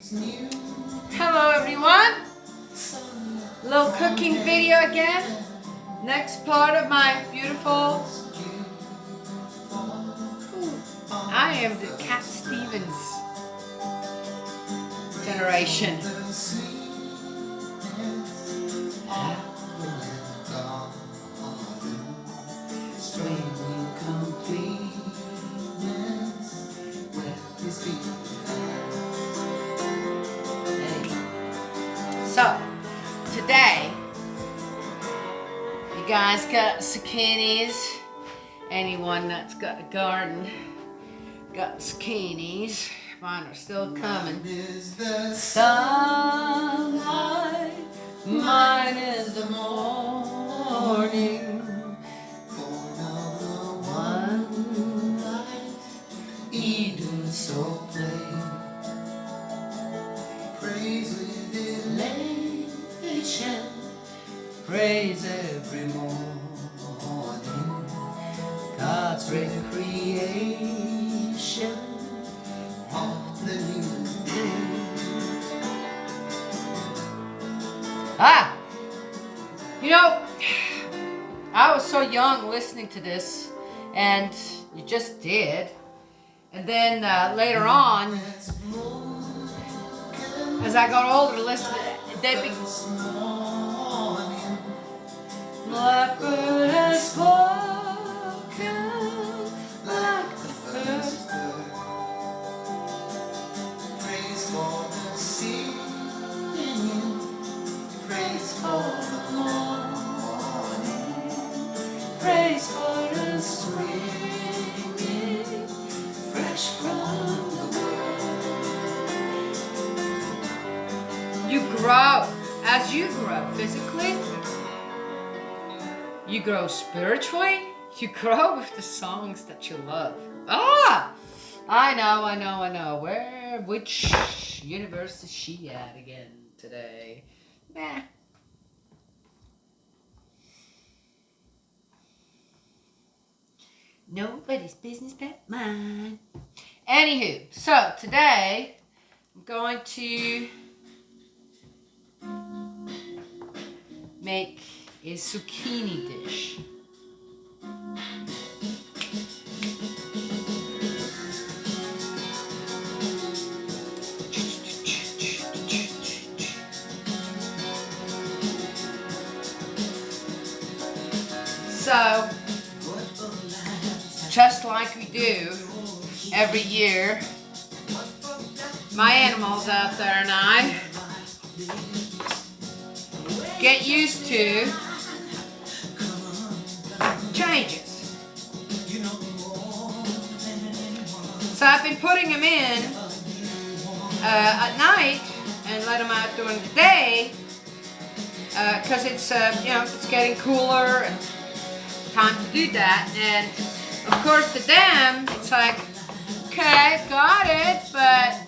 Hello everyone, little cooking video again. Next part of my beautiful, I am the Cat Stevens generation. So, today, you guys got zucchinis. Anyone that's got a garden got zucchinis. Mine are still coming. Sunlight, mine is the morning. One light, Eden so plain. Praise elation, praise every morning. God's great creation of the new day. You know, I was so young listening to this, and you just did. And then later on, as I got older, listen, they blackbird has spoken like the first bird. Praise for the singing, praise for the morning, praise for the swinging, fresh from the world. You grow. As you grow physically, you grow spiritually, you grow with the songs that you love. I know. Which universe is she at again today? Nah. Nobody's business but mine. Anywho, so today I'm going to make a zucchini dish. So, just like we do every year, my animals out there and I get used to changes. So I've been putting them in at night and let them out during the day because it's it's getting cooler and time to do that. And of course to them it's like, okay, got it, but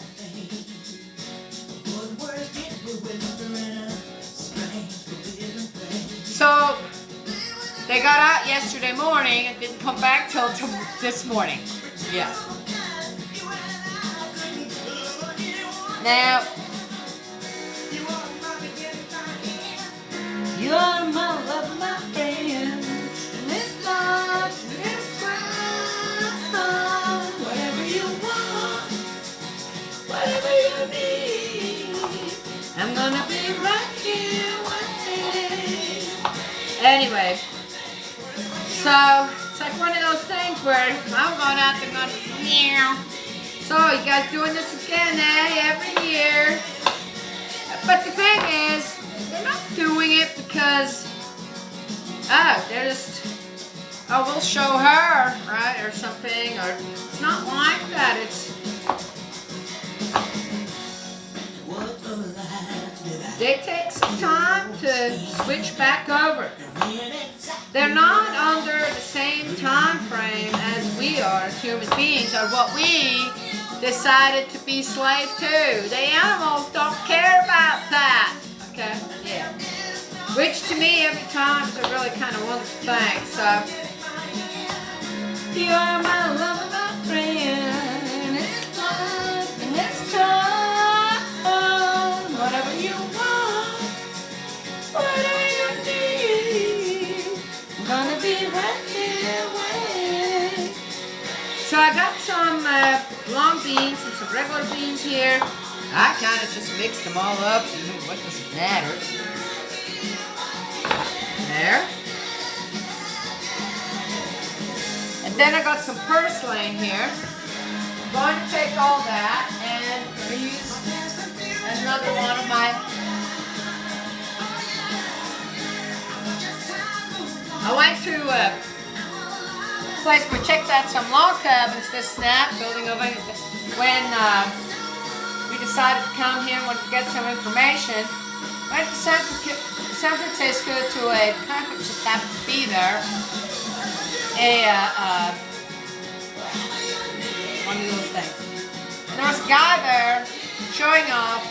so they got out yesterday morning and didn't come back till this morning. Yeah. Now, you are my love, my friend. This love, this love, whatever you want, whatever you need, I'm gonna be right here waiting. Anyway, so it's like one of those things where I'm going out there going, meow. So you guys doing this again, every year. But the thing is, they're not doing it because, they're just, we'll show her, right, or something, or it's not like that. They take some time to switch back over. They're not under the same time frame as we are as human beings, or what we decided to be slave to. The animals don't care about that. Okay? Yeah. Which to me every time is a really kind of wonderful thing. So, you are my love, my friend. It's time, and it's time. here. I kind of just mixed them all up. What does it matter? There. And then I got some purslane here. I'm going to take all that and use another one of my... I went to a place where we checked out some log cabins this snap, building over when we decided to come here and wanted to get some information. Went to San Francisco to a, just happened to be there, one of those things. And there was a guy there showing off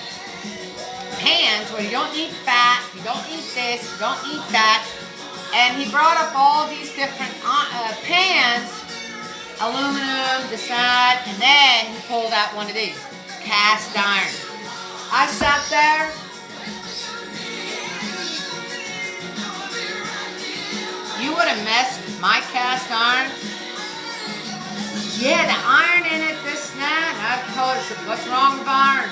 pans where you don't eat fat, you don't eat this, you don't eat that. And he brought up all these different pans, aluminum, this, that, and then he pulled out one of these, cast iron. I sat there. You would have messed with my cast iron. Yeah, the iron in it, this and that. I told her, what's wrong with iron?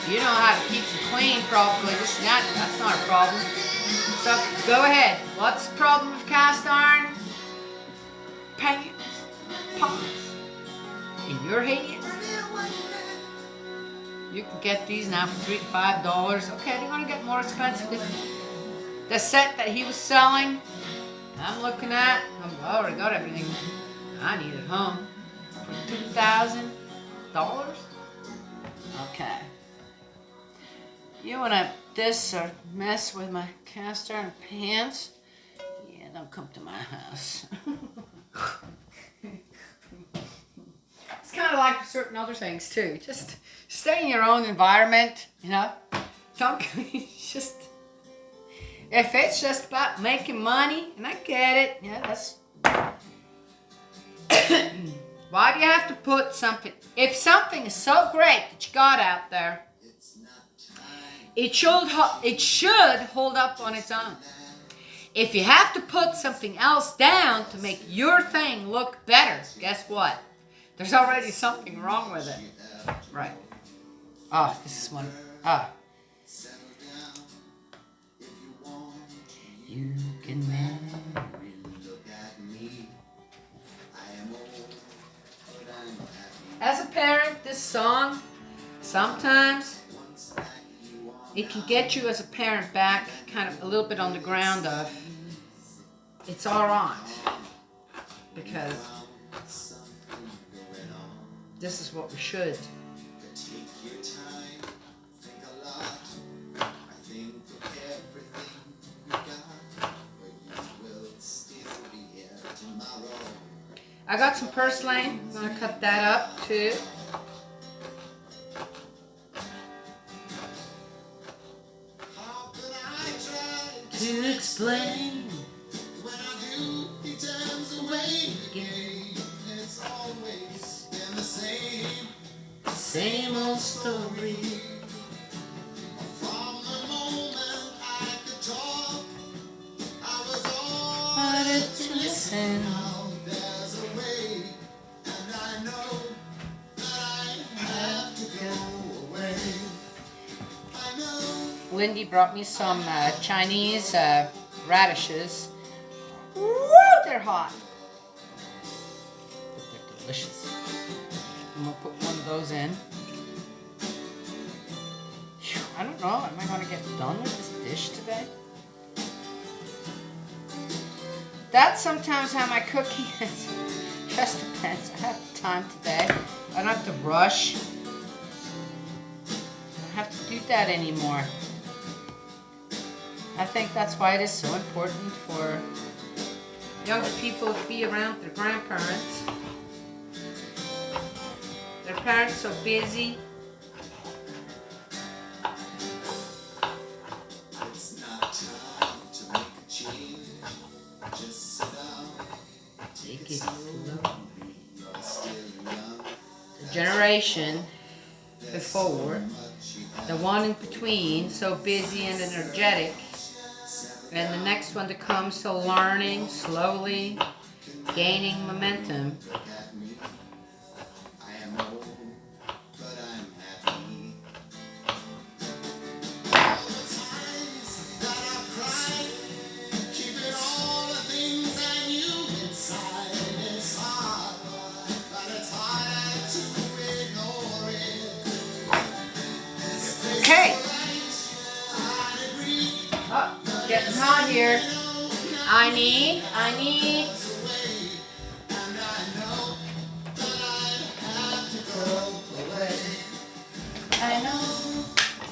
You know how to keep them clean properly, this and that. That's not a problem. So, go ahead. What's the problem with cast iron? Pans, pots, in your hand. You can get these now for $3 to $5. Okay, they're going to get more expensive. The set that he was selling, I'm looking at, I already got everything I need at home for $2,000. Okay. You want to this or mess with my cast iron pans? Yeah, don't come to my house. It's kind of like certain other things too. Just stay in your own environment, you know. Don't just. If it's just about making money, and I get it, yeah, that's. Why do you have to put something? If something is so great that you got out there, it should hold up on its own. If you have to put something else down to make your thing look better, guess what? There's already something wrong with it. Right. Ah, oh, this is one. Ah. You can never look at me. As a parent, this song, sometimes it can get you as a parent back kind of a little bit on the ground of, it's all right. Because this is what we should. I got some purslane. I'm going to cut that up too. To explain when I do, he turns away again. It's always been the same old story. From the moment I could talk, I was all wanted to listen. There's a way, and I know that I have to go away. I know. Lindy brought me some Chinese radishes. Woo, they're hot. But they're delicious. I'm going to put one of those in. Whew, I don't know, am I going to get done with this dish today? That's sometimes how my cooking is. Just depends. I have time today. I don't have to rush. I don't have to do that anymore. I think that's why it is so important for younger people to be around their grandparents. Their parents so busy. It's not time to make a change. Just sit down. Take it slow. The generation before, the one in between, so busy and energetic. And the next one to come, so learning, slowly, gaining momentum. I need. I know.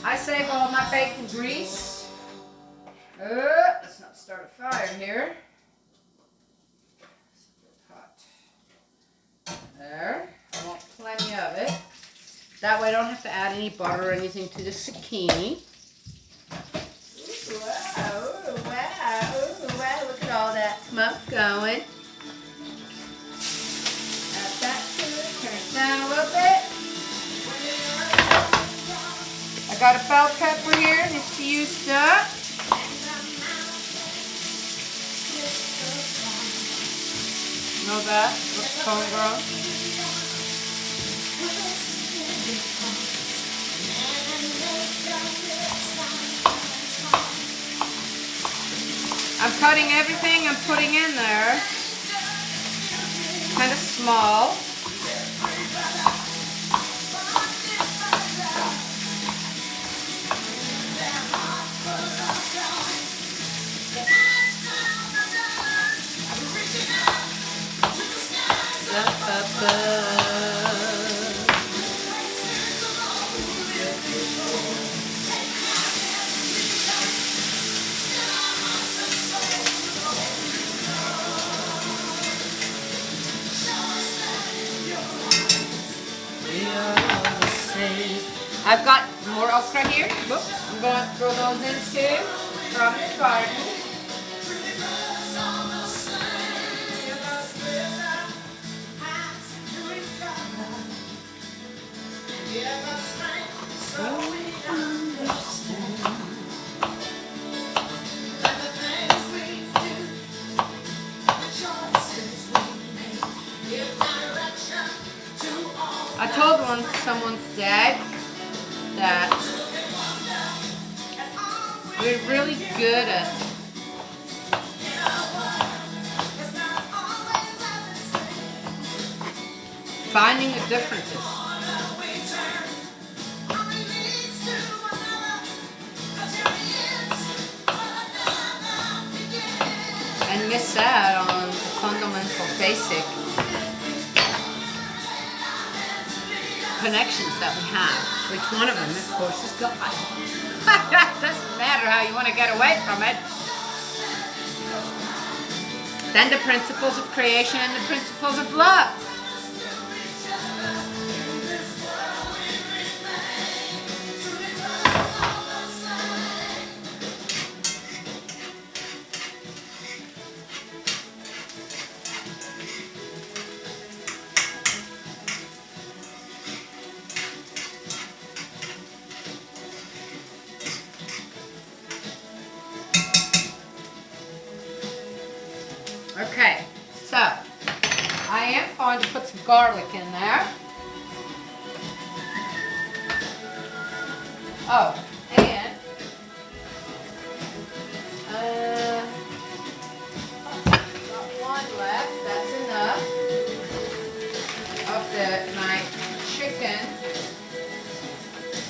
I save all my bacon grease. Let's not start a fire here. Hot. There. I want plenty of it. That way I don't have to add any butter or anything to the zucchini. Ooh, wow, ooh, wow, ooh, wow. Look at all that smoke going. Add that to it. Turn it down a little bit. I got a bell pepper here. Needs to be used up. Know that? Looks homegrown. I'm cutting everything I'm putting in there kind of small. I've got more okra here. Whoops. I'm going to throw those in too from the garden. I told someone today that we're really good at finding the differences and miss out on the fundamental basic connections that we have. Which one of them, of course, is God. Doesn't matter how you want to get away from it. Then the principles of creation and the principles of love. Okay, so I am going to put some garlic in there. Oh, and got one left. That's enough of my chicken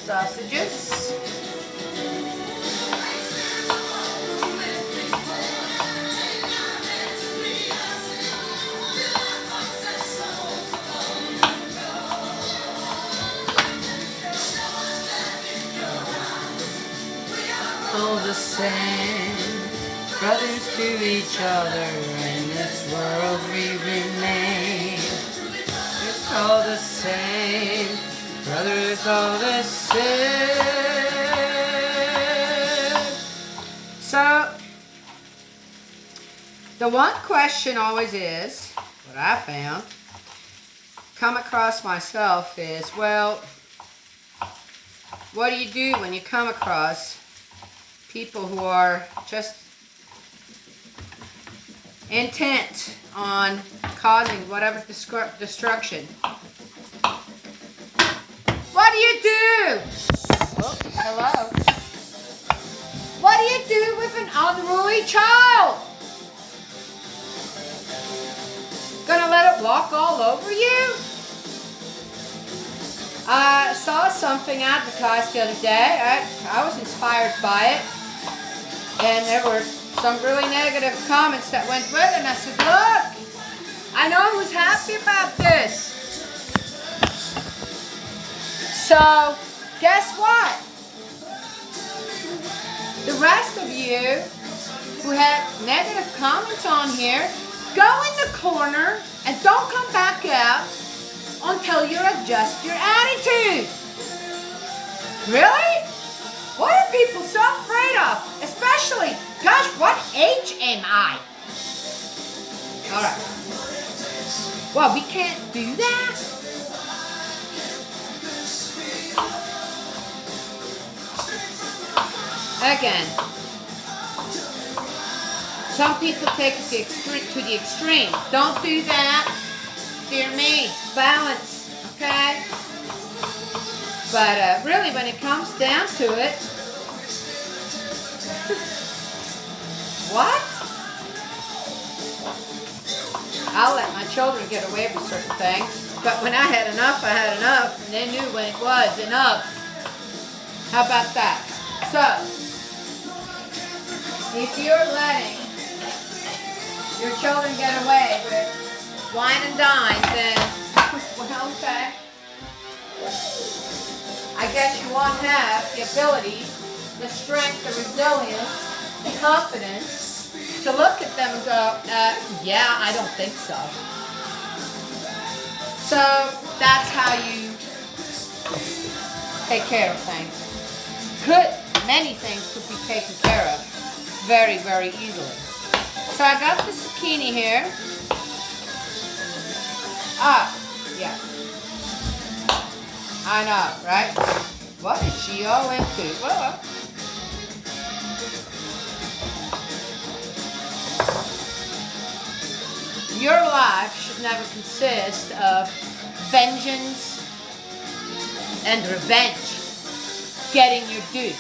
sausages. All the same, brothers to each other, in this world we remain. It's all the same, brothers all the same. So, the one question always is, what I found, come across myself is, well, what do you do when you come across people who are just intent on causing whatever destruction? What do you do? Oh, hello. What do you do with an unruly child? Gonna let it walk all over you? I saw something advertised the other day. I was inspired by it. And there were some really negative comments that went with it. And I said, look, I know who's happy about this. So, guess what? The rest of you who had negative comments on here, go in the corner and don't come back out until you adjust your attitude. Really? What are people so afraid of? Especially, gosh, what age am I? All right. Well, we can't do that. Again, some people take it to the extreme. Don't do that. Dear me, balance, okay? But really, when it comes down to it, what? I'll let my children get away with certain things. But when I had enough, I had enough. And they knew when it was enough. How about that? So, if you're letting your children get away with wine and dine, then, well, okay. I guess you won't have the ability, the strength, the resilience, the confidence to look at them and go, yeah, I don't think so. So that's how you take care of things. Many things could be taken care of very, very easily. So I got the zucchini here. Yeah. I know, right? What is she all into? Well, your life should never consist of vengeance and revenge, getting your due.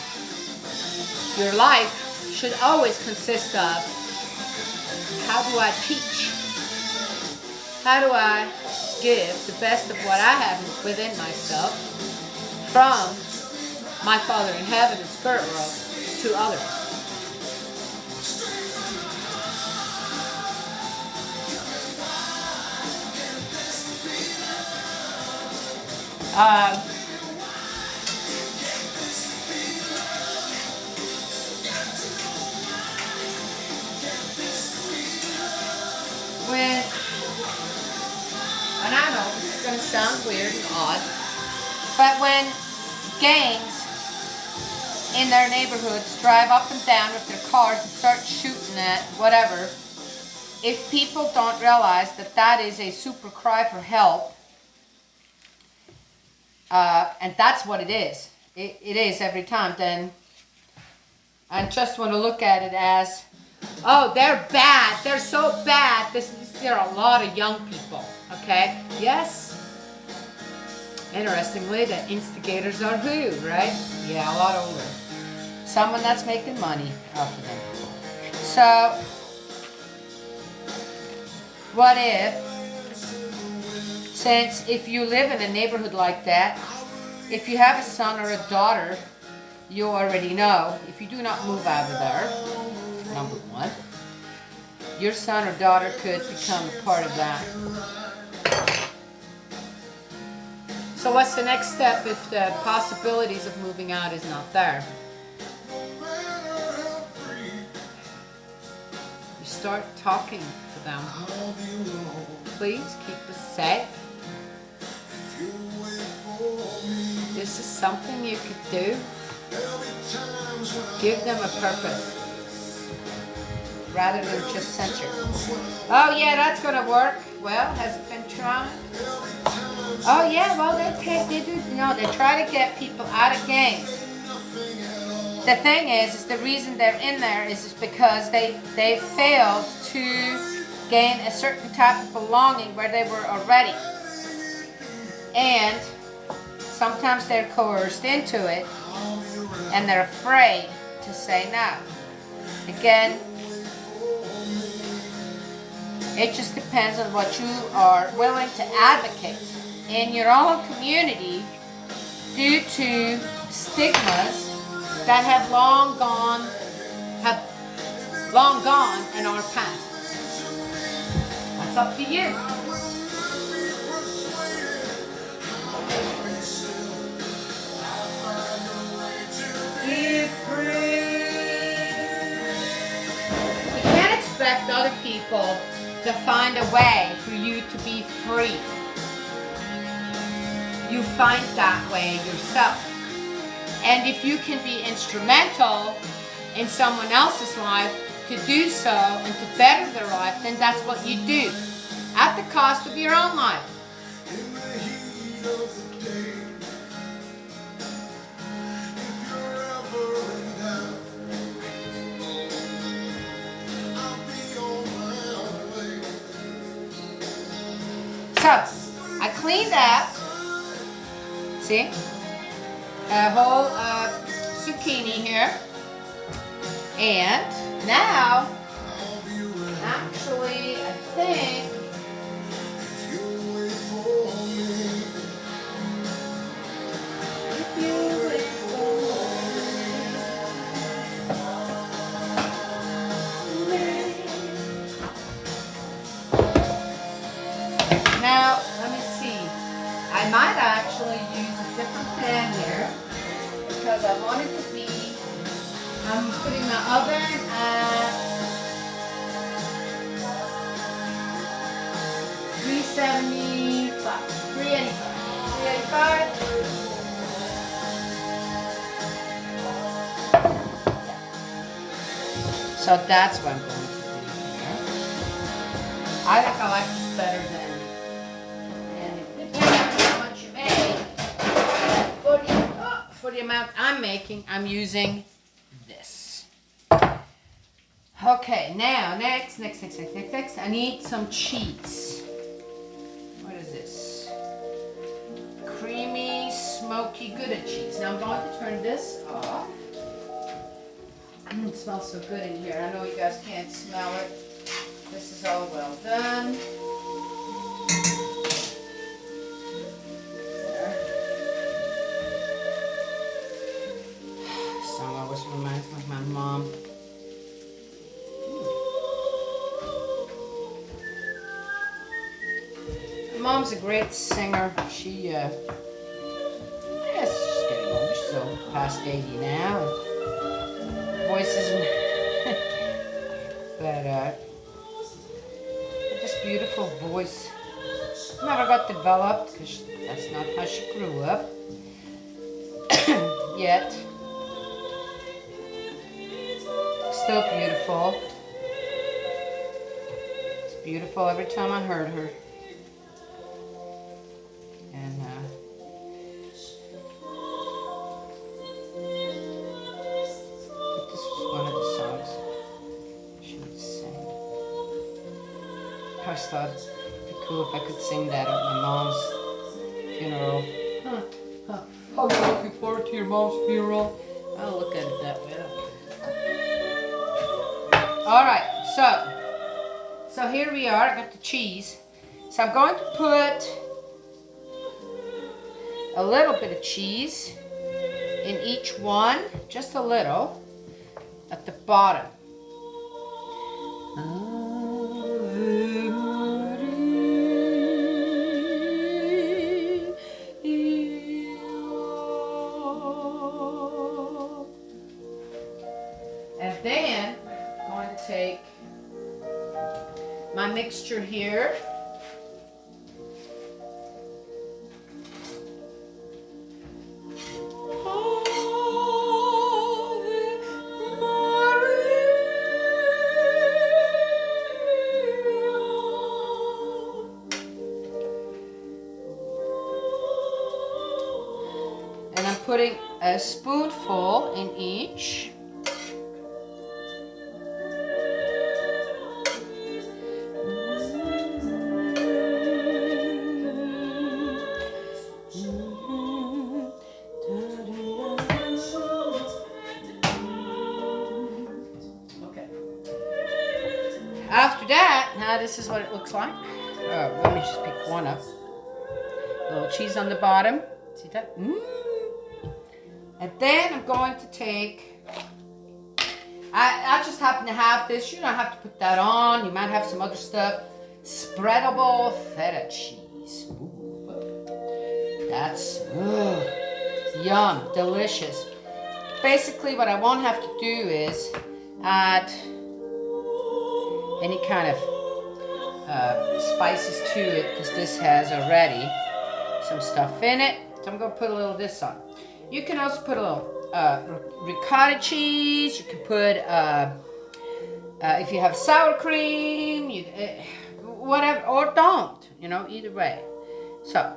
Your life should always consist of, how do I teach? How do I give the best of what I have within myself from my Father in heaven and spirit world to others? And I know this is going to sound weird and odd, but when gangs in their neighborhoods drive up and down with their cars and start shooting at whatever, if people don't realize that that is a super cry for help, and that's what it is. It is every time. Then I just want to look at it as, oh, they're bad. They're so bad. There are a lot of young people. Okay. Yes. Interestingly, the instigators are who, right? Yeah, a lot older. Someone that's making money off of them. So, what if you live in a neighborhood like that, if you have a son or a daughter, you already know, if you do not move out of there, number one, your son or daughter could become a part of that. So what's the next step if the possibilities of moving out is not there? You start talking to them. Please keep us safe. This is something you could do. Give them a purpose rather than just censure. Oh yeah, that's gonna work. Well, has it been tried? Oh yeah, well they try to get people out of gangs. The thing is the reason they're in there is because they failed to gain a certain type of belonging where they were already. And sometimes they're coerced into it and they're afraid to say no. Again, it just depends on what you are willing to advocate in your own community due to stigmas that have long gone, have long gone and are past. That's up to you. Be free. You can't expect other people to find a way for you to be free. You find that way yourself. And if you can be instrumental in someone else's life to do so and to better their life, then that's what you do at the cost of your own life. So, I cleaned up, see, a whole zucchini here, and now, actually, I think, now, let me see. I might actually use a different pan here because I want it to be, I'm putting my oven at 375. So that's what I'm going to do here. I think I like this better than, and depending on how much you make, for the amount I'm making, I'm using this. Okay, now next, I need some cheese. What is this? Creamy, smoky Gouda cheese. Now I'm going to turn this off. It smells so good in here. I know you guys can't smell it. This is all well done. There. This song always reminds me of my mom. My mom's a great singer. Yes, she's getting older. She's old, past 80 now. Voice isn't, but just beautiful voice. Never got developed because that's not how she grew up yet. Still beautiful. It's beautiful every time I heard her. And I always thought it'd be cool if I could sing that at my mom's funeral. Oh, you're looking forward to your mom's funeral? I'll look at it that way. Alright, so here we are. I got the cheese. So I'm going to put a little bit of cheese in each one, just a little, at the bottom. And then I'm going to take my mixture here. And I'm putting a spoonful in each. After that, now this is what it looks like. Let me just pick one up. A little cheese on the bottom. See that? And then I'm going to take, I just happen to have this. You don't have to put that on. You might have some other stuff. Spreadable feta cheese. Ooh, that's yum, delicious. Basically, what I won't have to do is add any kind of spices to it, because this has already some stuff in it. So I'm going to put a little of this on. You can also put a little ricotta cheese. You can put, if you have sour cream, whatever, or don't, either way. So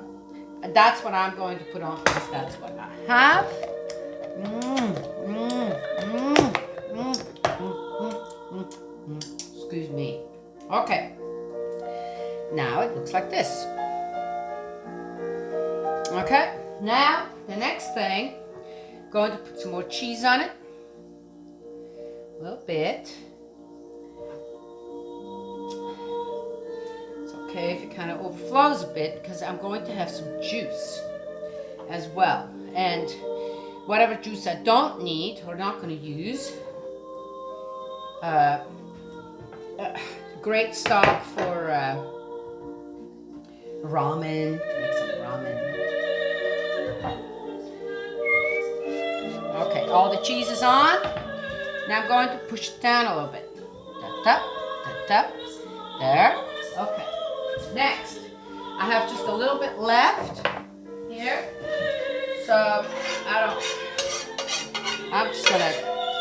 that's what I'm going to put on, because that's what I have. Excuse me. Okay. Now it looks like this. Okay. Now the next thing, going to put some more cheese on it. A little bit. It's okay if it kind of overflows a bit, because I'm going to have some juice as well. And whatever juice I don't need or not going to use, great stock for ramen. Make some ramen. Okay, all the cheese is on. Now I'm going to push it down a little bit. There. Okay. Next, I have just a little bit left here. So I'm just gonna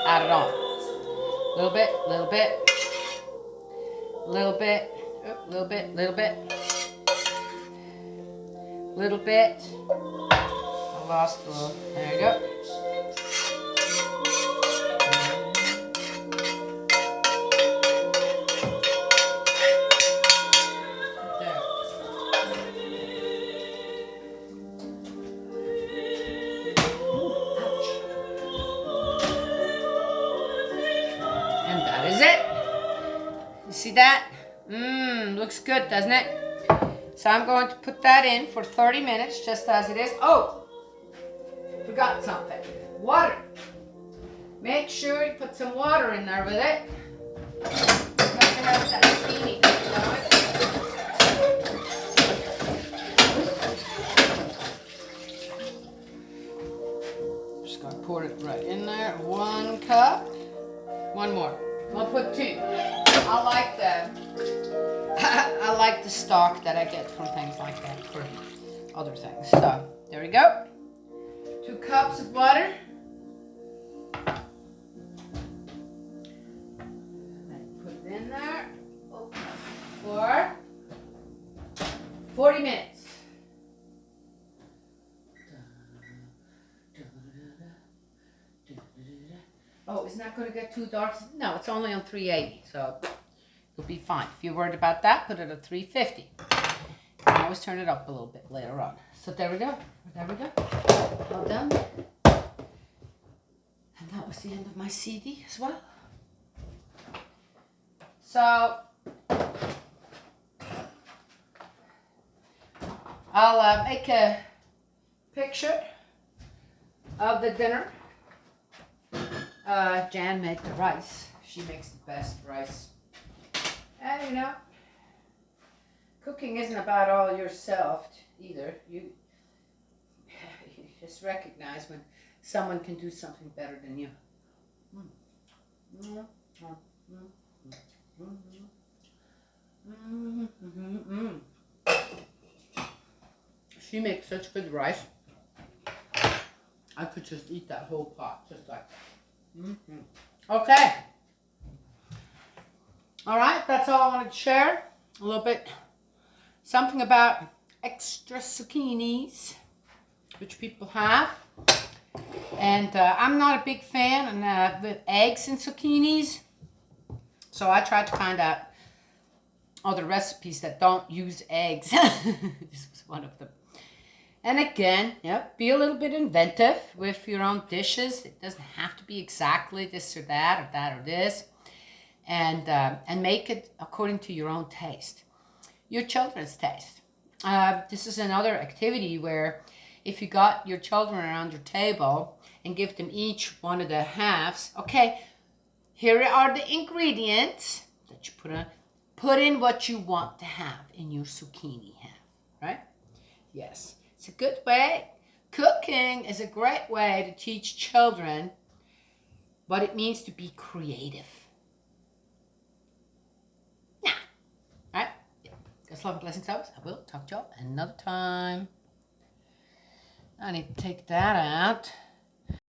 add it on. A little bit, little bit, little bit, little bit, little bit, little bit. I lost a little. There you go. See that? Looks good, doesn't it? So I'm going to put that in for 30 minutes, just as it is. Oh, forgot something. Water. Make sure you put some water in there with it. Got to have that steamy thing going. Just gonna pour it right in there. 1 cup. One more. I'll put 2. I like the stock that I get from things like that for other things. So there we go. 2 cups of water. Put it in there for 40 minutes. Oh, isn't that going to get too dark? No, it's only on 380, so you'll be fine. If you're worried about that, put it at 350. You can always turn it up a little bit later on. So there we go. There we go. All done. And that was the end of my CD as well. So I'll make a picture of the dinner. Jan made the rice. She makes the best rice. And cooking isn't about all yourself either. You just recognize when someone can do something better than you. She makes such good rice. I could just eat that whole pot, just like that. Okay. All right, that's all I wanted to share. A little bit, something about extra zucchinis, which people have. And I'm not a big fan with eggs and zucchinis. So I tried to find out other recipes that don't use eggs. This was one of them. And again, be a little bit inventive with your own dishes. It doesn't have to be exactly this or that or this. And make it according to your own taste, your children's taste. This is another activity where if you got your children around your table and give them each one of the halves, okay, Here are the ingredients that you put in what you want to have in your zucchini right? Yes, it's a good way. Cooking is a great way to teach children what it means to be creative. Yeah, right? Yeah. God's love and blessings, always. I will talk to y'all another time. I need to take that out.